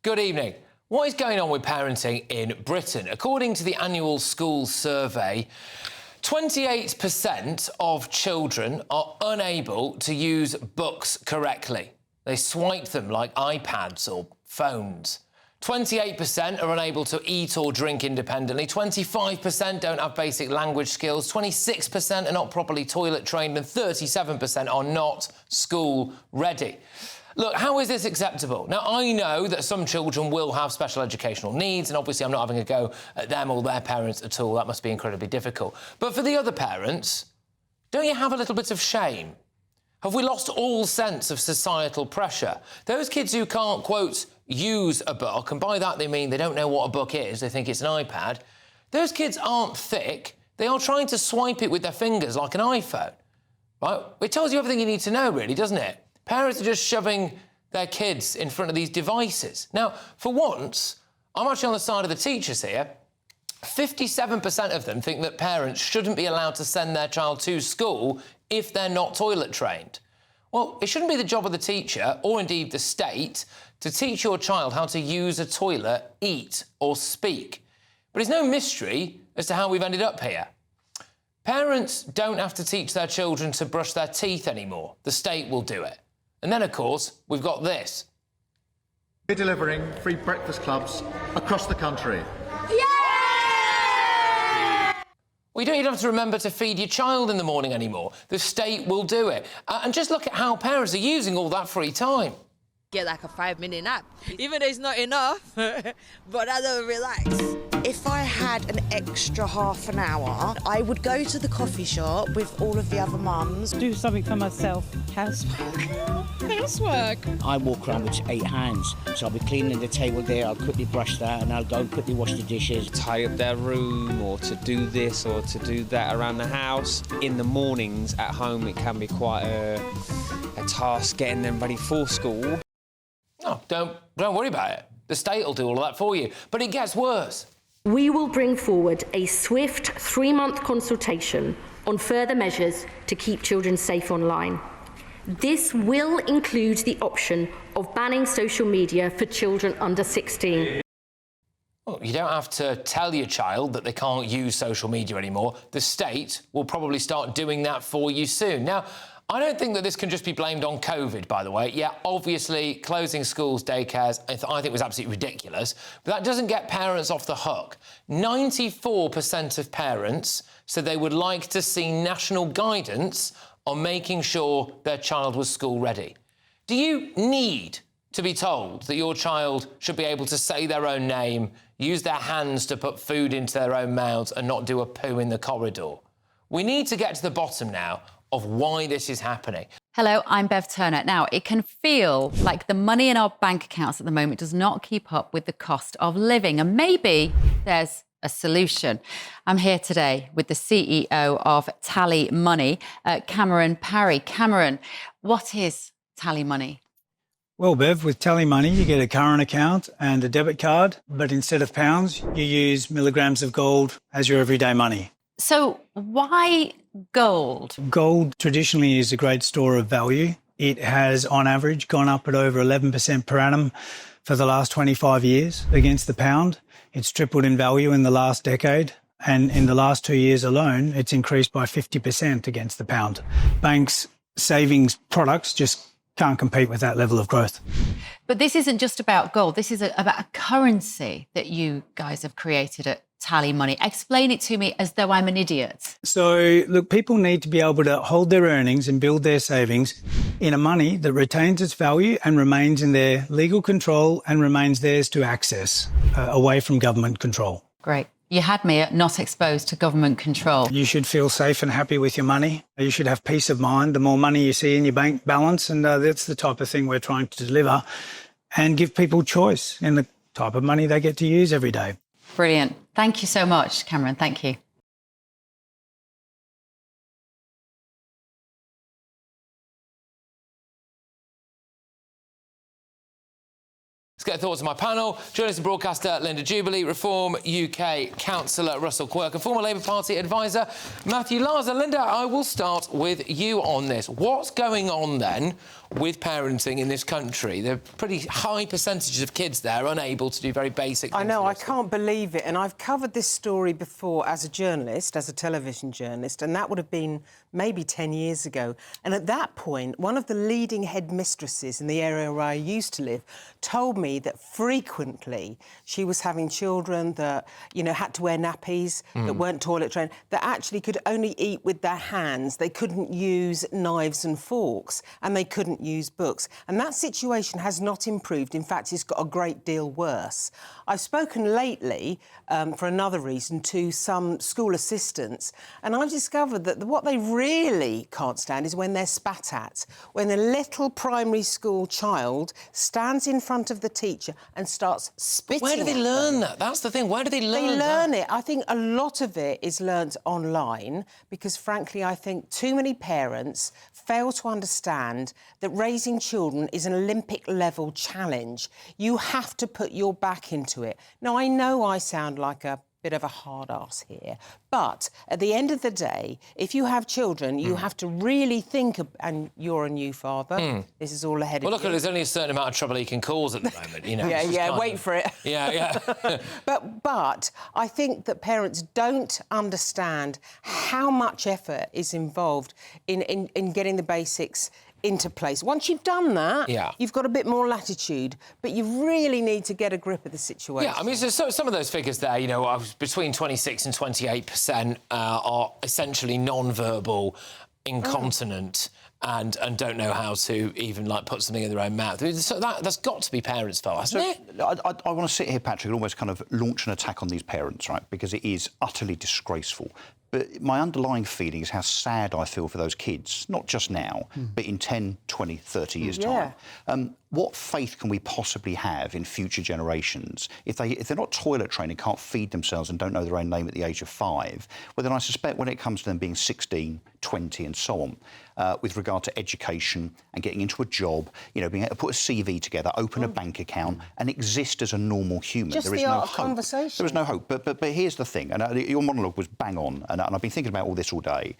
Good evening. What is going on with parenting in Britain? According to the annual school survey, 28% of children are unable to use books correctly. They swipe them like iPads or phones. 28% are unable to eat or drink independently. 25% don't have basic language skills. 26% are not properly toilet trained, and 37% are not school ready. Look, how is this acceptable? Now, I know that some children will have special educational needs, and obviously I'm not having a go at them or their parents at all. That must be incredibly difficult. But for the other parents, don't you have a little bit of shame? Have we lost all sense of societal pressure? Those kids who can't, quote, use a book, and by that they mean they don't know what a book is, they think it's an iPad, those kids aren't thick. They are trying to swipe it with their fingers like an iPhone, right? It tells you everything you need to know, really, doesn't it? Parents are just shoving their kids in front of these devices. Now, for once, I'm actually on the side of the teachers here. 57% of them think that parents shouldn't be allowed to send their child to school if they're not toilet trained. Well, it shouldn't be the job of the teacher, or indeed the state, to teach your child how to use a toilet, eat or speak. But it's no mystery as to how we've ended up here. Parents don't have to teach their children to brush their teeth anymore. The state will do it. And then, of course, we've got this. We're delivering free breakfast clubs across the country. Well, you don't even have to remember to feed your child in the morning anymore. The state will do it. And just look at how parents are using all that free time. Get like a 5-minute nap. Even though it's not enough, but that'll relax. If I had an extra half an hour, I would go to the coffee shop with all of the other mums. Do something for myself. Housework. I walk around with 8 hands, so I'll be cleaning the table there, I'll quickly brush that, and I'll go and quickly wash the dishes. Tie up their room, or to do this or to do that around the house. In the mornings at home, it can be quite a task getting them ready for school. Oh, don't worry about it. The state will do all of that for you. But it gets worse. We will bring forward a swift 3-month consultation on further measures to keep children safe online. This will include the option of banning social media for children under 16. Well, you don't have to tell your child that they can't use social media anymore. The state will probably start doing that for you soon. Now, I don't think that this can just be blamed on COVID, by the way. Yeah, obviously, closing schools, daycares, I think was absolutely ridiculous. But that doesn't get parents off the hook. 94% of parents said they would like to see national guidance on making sure their child was school ready. Do you need to be told that your child should be able to say their own name, use their hands to put food into their own mouths and not do a poo in the corridor? We need to get to the bottom now of why this is happening. Hello, I'm Bev Turner. Now, it can feel like the money in our bank accounts at the moment does not keep up with the cost of living, and maybe there's a solution. I'm here today with the CEO of TallyMoney, Cameron Parry. Cameron, what is TallyMoney? Well, Bev, with TallyMoney, you get a current account and a debit card, but instead of pounds, you use milligrams of gold as your everyday money. So why gold? Gold traditionally is a great store of value. It has, on average, gone up at over 11% per annum for the last 25 years against the pound. It's tripled in value in the last decade. And in the last 2 years alone, it's increased by 50% against the pound. Banks' savings products just can't compete with that level of growth. But this isn't just about gold. This is about a currency that you guys have created at TallyMoney. Explain it to me as though I'm an idiot. So, look, people need to be able to hold their earnings and build their savings in a money that retains its value and remains in their legal control and remains theirs to access, away from government control. Great. You had me at not exposed to government control. You should feel safe and happy with your money. You should have peace of mind. The more money you see in your bank balance, and that's the type of thing we're trying to deliver, and give people choice in the type of money they get to use every day. Brilliant. Thank you so much, Cameron. Thank you. get thoughts on my panel. Journalist and broadcaster Linda Jubilee, Reform UK councillor Russell Quirk, and former Labour Party advisor Matthew Larser. Linda, I will start with you on this. What's going on then with parenting in this country? There are pretty high percentages of kids there unable to do very basic things. I know, I can't believe it. And I've covered this story before as a journalist, as a television journalist, and that would have been maybe 10 years ago. And at that point, one of the leading headmistresses in the area where I used to live told me that frequently she was having children that, you know, had to wear nappies, that weren't toilet trained, that actually could only eat with their hands. They couldn't use knives and forks, and they couldn't use books. And that situation has not improved. In fact, it's got a great deal worse. I've spoken lately, for another reason, to some school assistants, and I've discovered that what they really can't stand is when they're spat at, when a little primary school child stands in front of the teacher and starts spitting. Where do they learn that? That's the thing. Where do they learn that? They learn it. I think a lot of it is learnt online because, frankly, I think too many parents fail to understand that raising children is an Olympic-level challenge. You have to put your back into it. Now, I know I sound like a bit of a hard ass here, but at the end of the day, if you have children, you have to really think and you're a new father. This is all ahead of you. Well, look, there's only a certain amount of trouble he can cause at the moment, you know. Wait for it. Yeah. But I think that parents don't understand how much effort is involved in getting the basics into place. Once you've done that, you've got a bit more latitude, but you really need to get a grip of the situation. Yeah, I mean, so some of those figures there, you know, between 26 and 28% are essentially non-verbal, incontinent, and don't know how to even, like, put something in their own mouth. So that's got to be parents' fault, hasn't it? I want to sit here, Patrick, and almost kind of launch an attack on these parents, right, because it is utterly disgraceful. But my underlying feeling is how sad I feel for those kids, not just now, but in 10, 20, 30 years' time. What faith can we possibly have in future generations if they're not toilet trained and can't feed themselves and don't know their own name at the age of 5? Well, then I suspect when it comes to them being 16, 20 and so on, with regard to education and getting into a job, you know, being able to put a CV together, open a bank account and exist as a normal human. Just there is the no art of hope. conversation. There is no hope. But here's the thing, and your monologue was bang on, and I've been thinking about all this all day,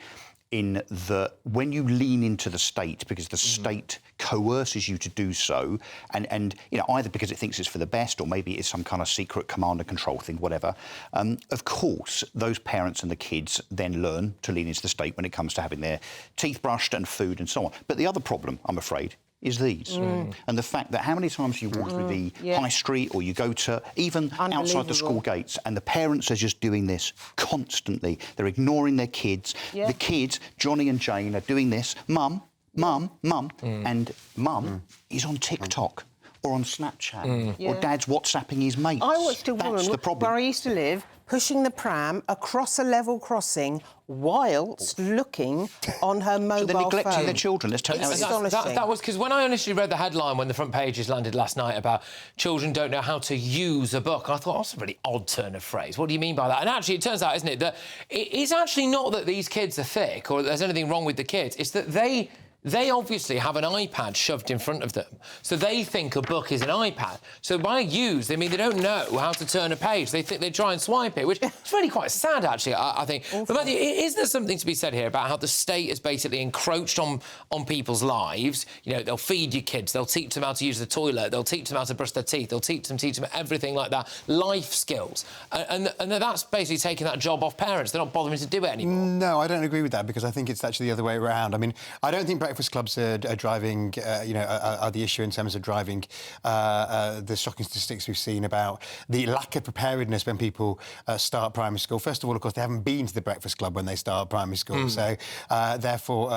in that when you lean into the state because the state coerces you to do so, and you know, either because it thinks it's for the best or maybe it's some kind of secret command and control thing, whatever, of course, those parents and the kids then learn to lean into the state when it comes to having their teeth brushed and food and so on. But the other problem, I'm afraid, is these. And the fact that how many times you walk through the high street or you go to even outside the school gates and the parents are just doing this constantly. They're ignoring their kids. The kids, Johnny and Jane, are doing this. Mum, mum, mum. And mum is on TikTok or on Snapchat or dad's WhatsApping his mates. I watched a woman That's the problem. where I used to live pushing the pram across a level crossing whilst looking on her mobile So they're neglecting phone. their children. Let's take That was because when I initially read the headline when the front pages landed last night about children don't know how to use a book, I thought, oh, that's a really odd turn of phrase. What do you mean by that? And actually, it turns out, isn't it, that it's actually not that these kids are thick or there's anything wrong with the kids. It's that they obviously have an iPad shoved in front of them. So they think a book is an iPad. So by use, they mean they don't know how to turn a page. They think they try and swipe it, which is really quite sad, actually, I think. But Matthew, is there something to be said here about how the state has basically encroached on people's lives? You know, they'll feed your kids, they'll teach them how to use the toilet, they'll teach them how to brush their teeth, they'll teach them everything like that, life skills. And that's basically taking that job off parents. They're not bothering to do it anymore. No, I don't agree with that because I think it's actually the other way around. I mean, I don't think breakfast clubs are driving, are the issue in terms of driving the shocking statistics we've seen about the lack of preparedness when people start primary school. First of all, of course, they haven't been to the breakfast club when they start primary school, so therefore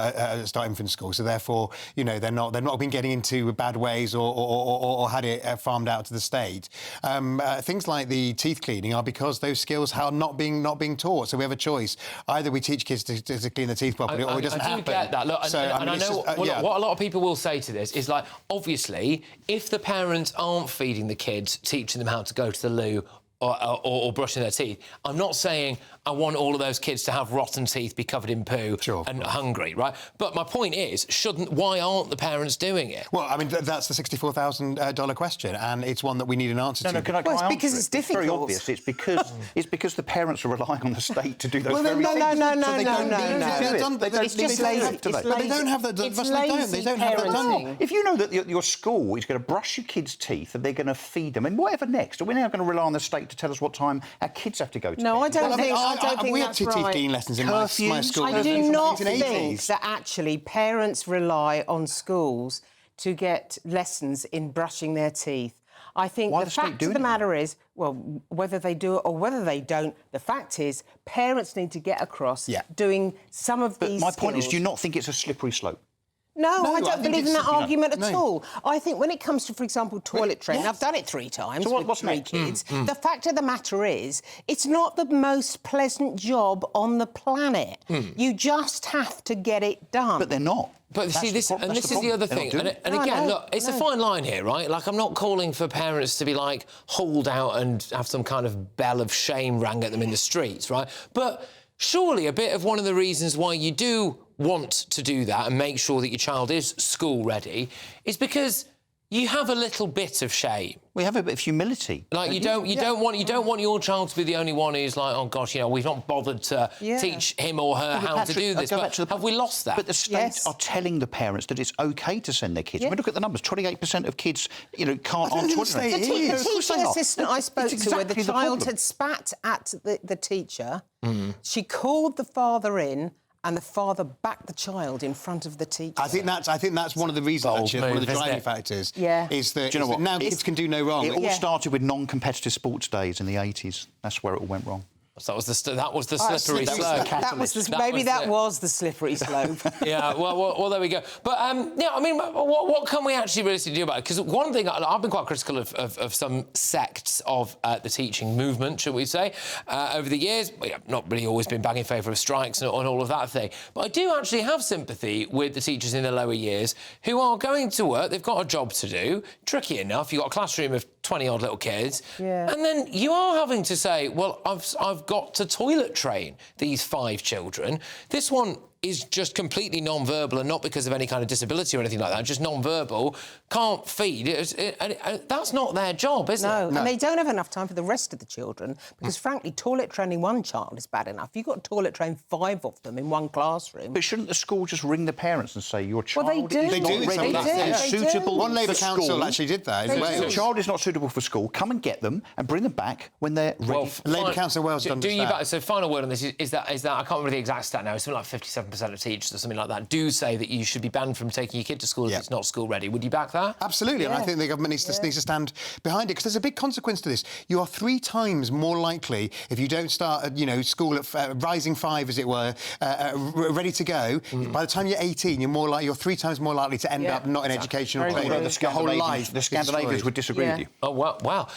start infant school. So therefore, you know, they're not been getting into bad ways or had it farmed out to the state. Things like the teeth cleaning are because those skills are not being taught. So we have a choice: either we teach kids to clean their teeth properly, or it doesn't happen. I do get that. Look, and I know. What a lot of people will say to this is, like, obviously, if the parents aren't feeding the kids, teaching them how to go to the loo or brushing their teeth, I'm not saying I want all of those kids to have rotten teeth, be covered in poo and hungry, right? But my point is, why aren't the parents doing it? Well, I mean, that's the $64,000 question, and it's one that we need an answer to. No, can I Well, it's answer because it? it's difficult. Very obvious. It's because the parents are relying on the state to do those Well, very no, things. no, no, So no, they no, don't no, need no. to do it. It's just lazy. They don't have that. It's They lazy don't have that done. parenting. If you know that your school is going to brush your kids' teeth and they're going to feed them, and whatever next, are we now going to rely on the state to tell us what time our kids have to go to No, bed? I don't think we that's had right. teeth lessons in my school. I do not think 1980s. that actually parents rely on schools to get lessons in brushing their teeth. I think the fact of the matter is, well, whether they do it or whether they don't, the fact is parents need to get across doing some of these My point is, skills. do you not think it's a slippery slope? No, I don't believe in that argument at no. all. I think when it comes to, for example, toilet training, I've done it 3 times with 3 kids. The fact of the matter is, it's not the most pleasant job on the planet. You just have to get it done. But they're not. But see, this is the other thing. And again, look, it's a fine line here, right? Like, I'm not calling for parents to be, like, hauled out and have some kind of bell of shame rang at them in the streets, right? But surely a bit of one of the reasons why you do want to do that and make sure that your child is school-ready is because you have a little bit of shame. We have a bit of humility. Like, you don't want your child to be the only one who's like, oh gosh, you know, we've not bothered to teach him or her how to do this. But have we lost that? But the states are telling the parents that it's OK to send their kids. I mean, look at the numbers. 28% of kids, you know, can't on toilet training. The teaching assistant I spoke to, where the child had spat at the teacher, she called the father in, and the father backed the child in front of the teacher. I think that's one of the reasons, actually, one of the driving factors. Is that, do you know what? Now kids can do no wrong. It all started with non-competitive sports days in the 80s. That's where it all went wrong. So that was the slippery slope. Maybe that was the slippery slope. Yeah, well, there we go. But, yeah, I mean, what can we actually really do about it? Because one thing, I've been quite critical of some sects of the teaching movement, shall we say, over the years. We have not really always been bang in favour of strikes and all of that thing. But I do actually have sympathy with the teachers in the lower years who are going to work. They've got a job to do. Tricky enough. You've got a classroom of 20-odd little kids. Yeah. And then you are having to say, well, I've got to toilet train these 5 children. This one is just completely non-verbal, and not because of any kind of disability or anything like that, just non-verbal, can't feed. That's not their job, is it? No, and they don't have enough time for the rest of the children because, frankly, toilet training one child is bad enough. You've got to toilet train 5 of them in one classroom. But shouldn't the school just ring the parents and say, your child they do. is not ready and suitable One Labour for council school. actually did that in Wales. Your child is not suitable for school. Come and get them and bring them back when they're ready. Labour Council Wales done that. So, final word on this is that I can't remember the exact stat now. It's something like 57% of teachers or something like that do say that you should be banned from taking your kid to school if it's not school ready. Would you back that? Absolutely, and I think the government needs to stand behind it because there's a big consequence to this. You are 3 times more likely if you don't start, school at rising 5, as it were, ready to go. By the time you're 18, you're 3 times more likely to end up not in education or training. The Scandinavians would disagree with you. Oh, wow.